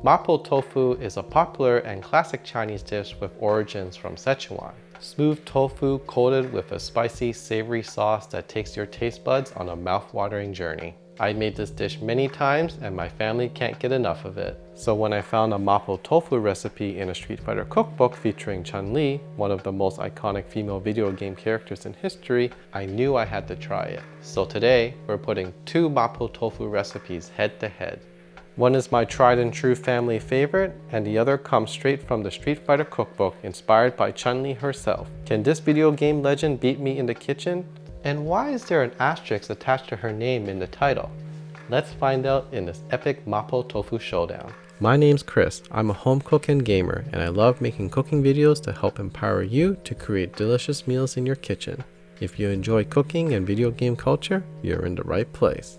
Mapo Tofu is a popular and classic Chinese dish with origins from Sichuan. Smooth tofu coated with a spicy, savory sauce that takes your taste buds on a mouth-watering journey. I made this dish many times and my family can't get enough of it. So when I found a Mapo Tofu recipe in a Street Fighter cookbook featuring Chun-Li, one of the most iconic female video game characters in history, I knew I had to try it. So today, we're putting two Mapo Tofu recipes head to head. One is my tried and true family favorite, and the other comes straight from the Street Fighter cookbook inspired by Chun-Li herself. Can this video game legend beat me in the kitchen? And why is there an asterisk attached to her name in the title? Let's find out in this epic Mapo Tofu showdown. My name's Chris, I'm a home cook and gamer, and I love making cooking videos to help empower you to create delicious meals in your kitchen. If you enjoy cooking and video game culture, you're in the right place.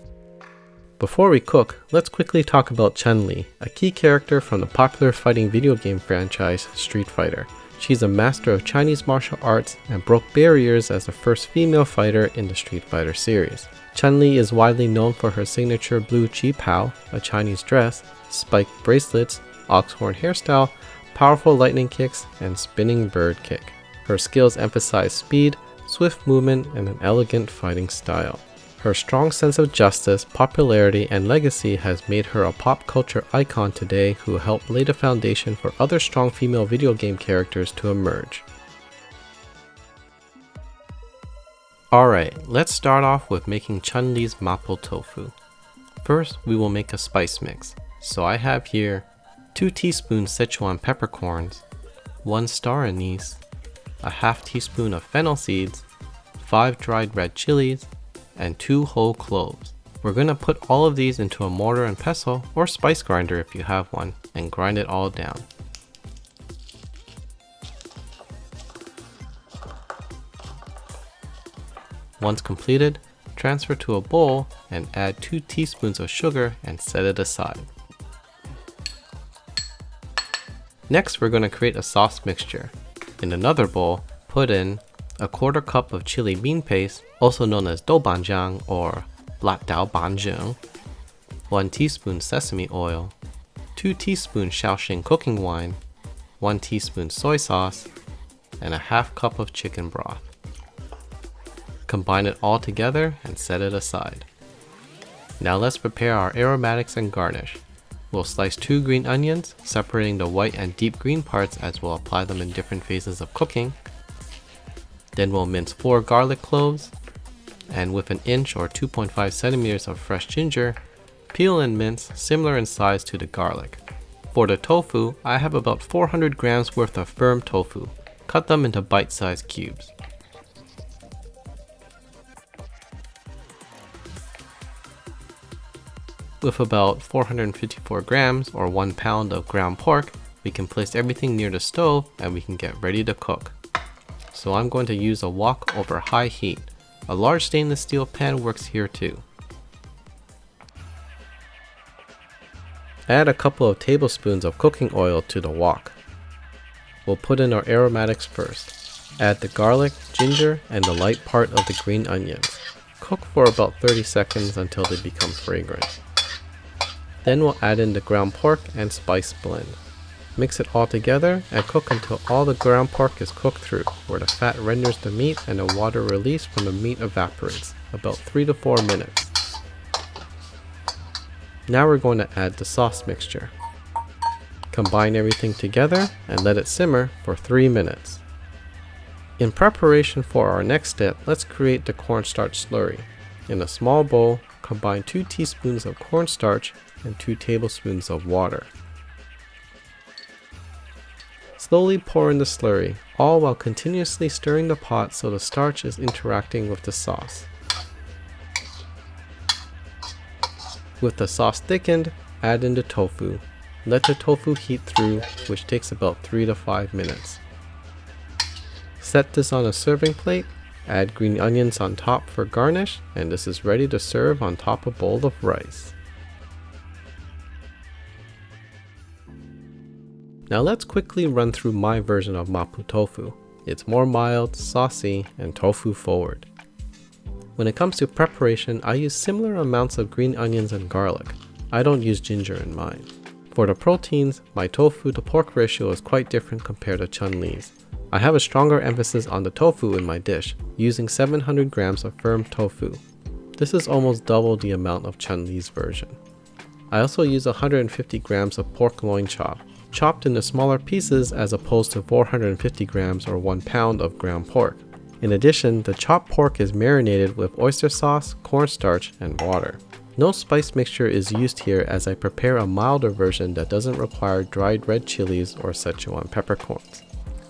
Before we cook, let's quickly talk about Chun-Li, a key character from the popular fighting video game franchise Street Fighter. She's a master of Chinese martial arts and broke barriers as the first female fighter in the Street Fighter series. Chun-Li is widely known for her signature blue chi pao, a Chinese dress, spiked bracelets, oxhorn hairstyle, powerful lightning kicks, and spinning bird kick. Her skills emphasize speed, swift movement, and an elegant fighting style. Her strong sense of justice, popularity, and legacy has made her a pop culture icon today who helped lay the foundation for other strong female video game characters to emerge. Alright, let's start off with making Chun-Li's Mapo Tofu. First, we will make a spice mix. So I have here 2 teaspoons Sichuan peppercorns, 1 star anise, a half teaspoon of fennel seeds, 5 dried red chilies, and 2 whole cloves. We're going to put all of these into a mortar and pestle or spice grinder if you have one and grind it all down. Once completed, transfer to a bowl and add 2 teaspoons of sugar and set it aside. Next, we're going to create a sauce mixture. In another bowl, put in a 1/4 cup of chili bean paste, also known as doubanjiang or black dao banjiang, 1 teaspoon sesame oil, 2 teaspoons Shaoxing cooking wine, 1 teaspoon soy sauce, and a half cup of chicken broth. Combine it all together and set it aside. Now let's prepare our aromatics and garnish. We'll slice 2 green onions, separating the white and deep green parts as we'll apply them in different phases of cooking. Then we'll mince 4 garlic cloves, and with 1 inch or 2.5 centimeters of fresh ginger, peel and mince similar in size to the garlic. For the tofu, I have about 400 grams worth of firm tofu. Cut them into bite-sized cubes. With about 454 grams or 1 pound of ground pork, we can place everything near the stove and we can get ready to cook. So I'm going to use a wok over high heat. A large stainless steel pan works here too. Add a couple of tablespoons of cooking oil to the wok. We'll put in our aromatics first. Add the garlic, ginger, and the light part of the green onions. Cook for about 30 seconds until they become fragrant. Then we'll add in the ground pork and spice blend. Mix it all together and cook until all the ground pork is cooked through, where the fat renders the meat and the water released from the meat evaporates, about 3 to 4 minutes. Now we're going to add the sauce mixture. Combine everything together and let it simmer for 3 minutes. In preparation for our next step, let's create the cornstarch slurry. In a small bowl, combine 2 teaspoons of cornstarch and 2 tablespoons of water. Slowly pour in the slurry, all while continuously stirring the pot so the starch is interacting with the sauce. With the sauce thickened, add in the tofu. Let the tofu heat through, which takes about 3 to 5 minutes. Set this on a serving plate, add green onions on top for garnish, and this is ready to serve on top of a bowl of rice. Now let's quickly run through my version of Mapo Tofu. It's more mild, saucy, and tofu forward. When it comes to preparation, I use similar amounts of green onions and garlic. I don't use ginger in mine. For the proteins, my tofu to pork ratio is quite different compared to Chun-Li's. I have a stronger emphasis on the tofu in my dish, using 700 grams of firm tofu. This is almost double the amount of Chun-Li's version. I also use 150 grams of pork loin chop, chopped into smaller pieces as opposed to 450 grams or 1 pound of ground pork. In addition, the chopped pork is marinated with oyster sauce, cornstarch, and water. No spice mixture is used here as I prepare a milder version that doesn't require dried red chilies or Sichuan peppercorns.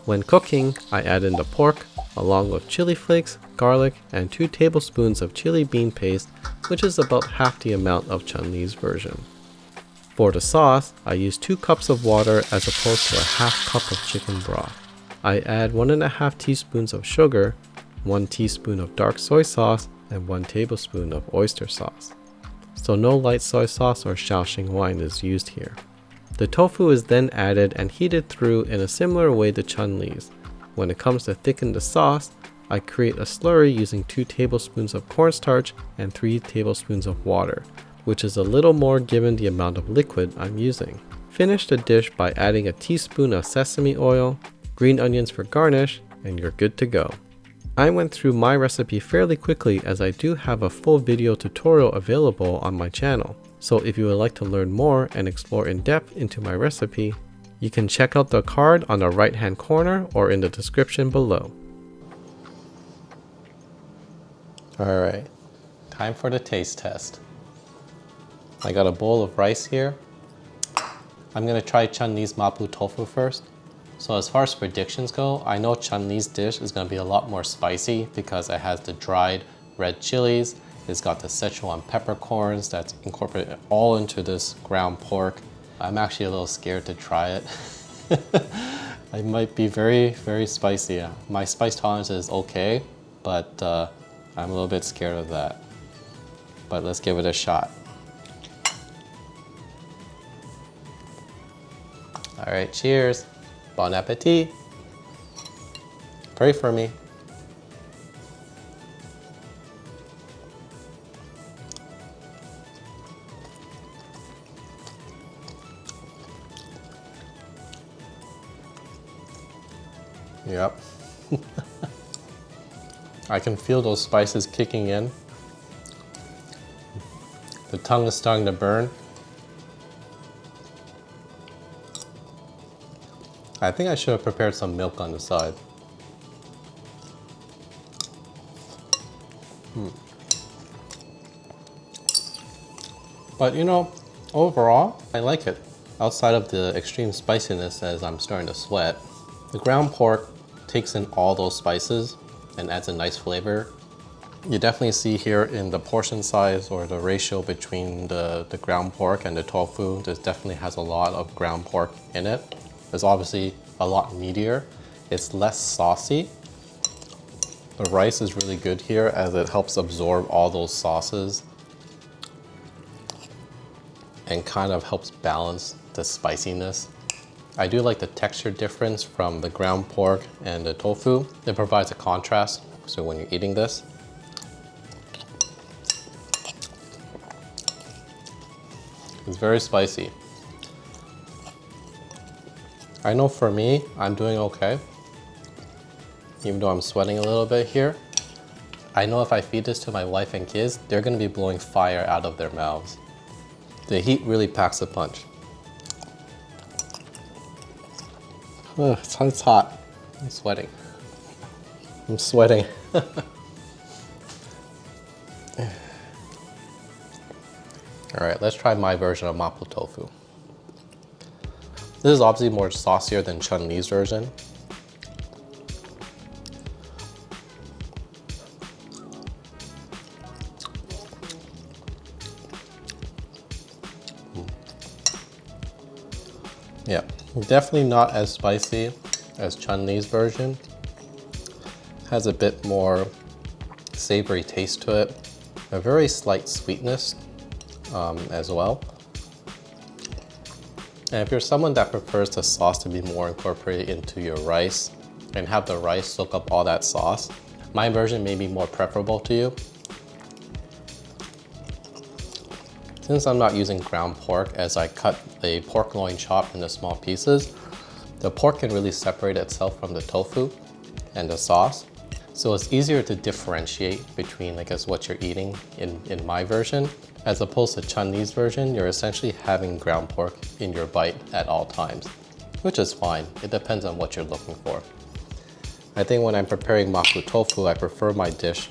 When cooking, I add in the pork, along with chili flakes, garlic, and 2 tablespoons of chili bean paste, which is about half the amount of Chun-Li's version. For the sauce, I use 2 cups of water as opposed to a half cup of chicken broth. I add 1.5 teaspoons of sugar, 1 teaspoon of dark soy sauce, and 1 tablespoon of oyster sauce. So no light soy sauce or Shaoxing wine is used here. The tofu is then added and heated through in a similar way to Chun-Li's. When it comes to thicken the sauce, I create a slurry using 2 tablespoons of cornstarch and 3 tablespoons of water, which is a little more given the amount of liquid I'm using. Finish the dish by adding a teaspoon of sesame oil, green onions for garnish, and you're good to go. I went through my recipe fairly quickly as I do have a full video tutorial available on my channel. So if you would like to learn more and explore in depth into my recipe, you can check out the card on the right hand corner or in the description below. Alright, time for the taste test. I got a bowl of rice here. I'm going to try Chun-Li's Mapo Tofu first. So as far as predictions go, I know Chun-Li's dish is going to be a lot more spicy because it has the dried red chilies. It's got the Sichuan peppercorns that's incorporated all into this ground pork. I'm actually a little scared to try it. It might be very, very spicy. My spice tolerance is okay, but I'm a little bit scared of that. But let's give it a shot. All right, cheers. Bon appetit. Pray for me. Yep. I can feel those spices kicking in. The tongue is starting to burn. I think I should have prepared some milk on the side. But you know, overall, I like it. Outside of the extreme spiciness as I'm starting to sweat, the ground pork takes in all those spices and adds a nice flavor. You definitely see here in the portion size or the ratio between the ground pork and the tofu, this definitely has a lot of ground pork in it. It's obviously a lot meatier. It's less saucy. The rice is really good here as it helps absorb all those sauces and kind of helps balance the spiciness. I do like the texture difference from the ground pork and the tofu. It provides a contrast, so when you're eating this. It's very spicy. I know for me, I'm doing okay. Even though I'm sweating a little bit here. I know if I feed this to my wife and kids, they're gonna be blowing fire out of their mouths. The heat really packs a punch. Ugh, it's hot. I'm sweating. I'm sweating. All right, let's try my version of Mapo Tofu. This is obviously more saucier than Chun-Li's version. Yeah, definitely not as spicy as Chun-Li's version. Has a bit more savory taste to it. A very slight sweetness as well. And if you're someone that prefers the sauce to be more incorporated into your rice and have the rice soak up all that sauce, my version may be more preferable to you. Since I'm not using ground pork as I cut the pork loin chop into small pieces, the pork can really separate itself from the tofu and the sauce. So it's easier to differentiate between, I guess, what you're eating in my version. As opposed to Chun-Li's version, you're essentially having ground pork in your bite at all times, which is fine. It depends on what you're looking for. I think when I'm preparing Mapo Tofu, I prefer my dish.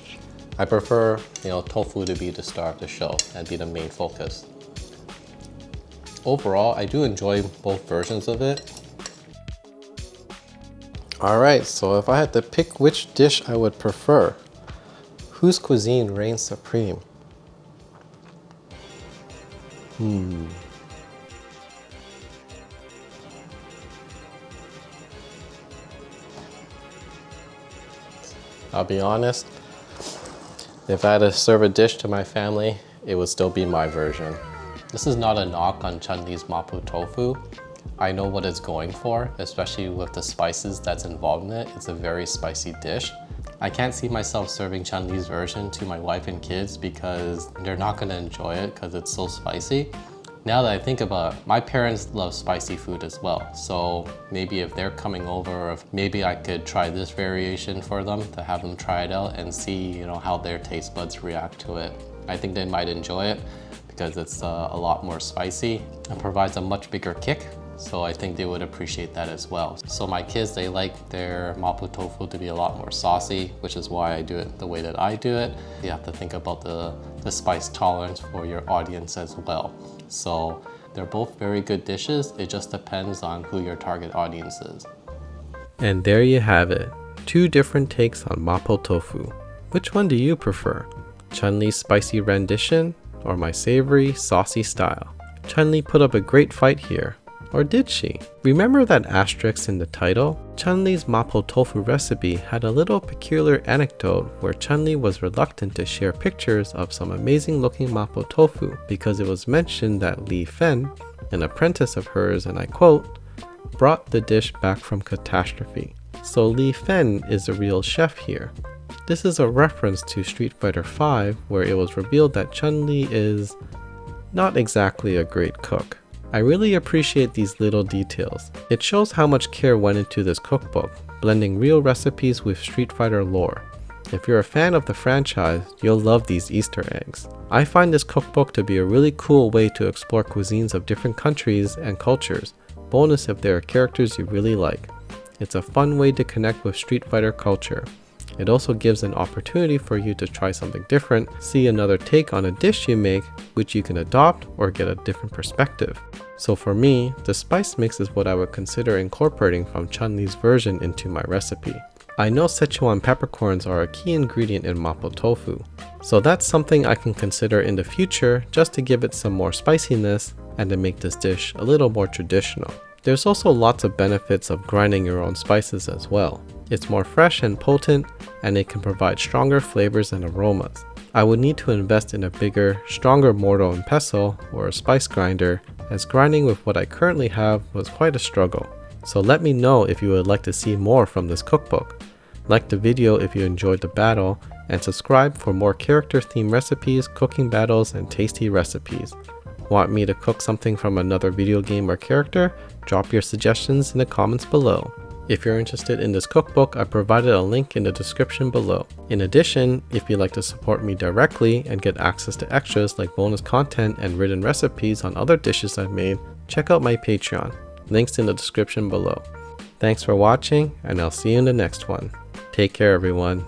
I prefer, tofu to be the star of the show and be the main focus. Overall, I do enjoy both versions of it. Alright, so if I had to pick which dish I would prefer, whose cuisine reigns supreme? I'll be honest, if I had to serve a dish to my family, it would still be my version. This is not a knock on Chun-Li's Mapo Tofu. I know what it's going for, especially with the spices that's involved in it. It's a very spicy dish. I can't see myself serving Chun-Li's version to my wife and kids because they're not gonna enjoy it because it's so spicy. Now that I think about it, my parents love spicy food as well. So maybe if they're coming over, if maybe I could try this variation for them to have them try it out and see, how their taste buds react to it. I think they might enjoy it because it's a lot more spicy and provides a much bigger kick. So I think they would appreciate that as well. So my kids, they like their Mapo Tofu to be a lot more saucy, which is why I do it the way that I do it. You have to think about the spice tolerance for your audience as well. So they're both very good dishes. It just depends on who your target audience is. And there you have it. 2 different takes on Mapo Tofu. Which one do you prefer? Chun-Li's spicy rendition or my savory, saucy style? Chun-Li put up a great fight here. Or did she? Remember that asterisk in the title? Chun-Li's Mapo Tofu recipe had a little peculiar anecdote where Chun-Li was reluctant to share pictures of some amazing looking Mapo Tofu because it was mentioned that Li Fen, an apprentice of hers, and I quote, brought the dish back from catastrophe. So Li Fen is the real chef here. This is a reference to Street Fighter V where it was revealed that Chun-Li is not exactly a great cook. I really appreciate these little details. It shows how much care went into this cookbook, blending real recipes with Street Fighter lore. If you're a fan of the franchise, you'll love these Easter eggs. I find this cookbook to be a really cool way to explore cuisines of different countries and cultures, bonus if there are characters you really like. It's a fun way to connect with Street Fighter culture. It also gives an opportunity for you to try something different, see another take on a dish you make, which you can adopt or get a different perspective. So for me, the spice mix is what I would consider incorporating from Chun-Li's version into my recipe. I know Sichuan peppercorns are a key ingredient in Mapo Tofu, so that's something I can consider in the future just to give it some more spiciness and to make this dish a little more traditional. There's also lots of benefits of grinding your own spices as well. It's more fresh and potent, and it can provide stronger flavors and aromas. I would need to invest in a bigger, stronger mortar and pestle or a spice grinder, as grinding with what I currently have was quite a struggle. So let me know if you would like to see more from this cookbook. Like the video if you enjoyed the battle, and subscribe for more character-themed recipes, cooking battles, and tasty recipes. Want me to cook something from another video game or character? Drop your suggestions in the comments below. If you're interested in this cookbook, I provided a link in the description below. In addition, if you'd like to support me directly and get access to extras like bonus content and written recipes on other dishes I've made, check out my Patreon. Links in the description below. Thanks for watching, and I'll see you in the next one. Take care, everyone.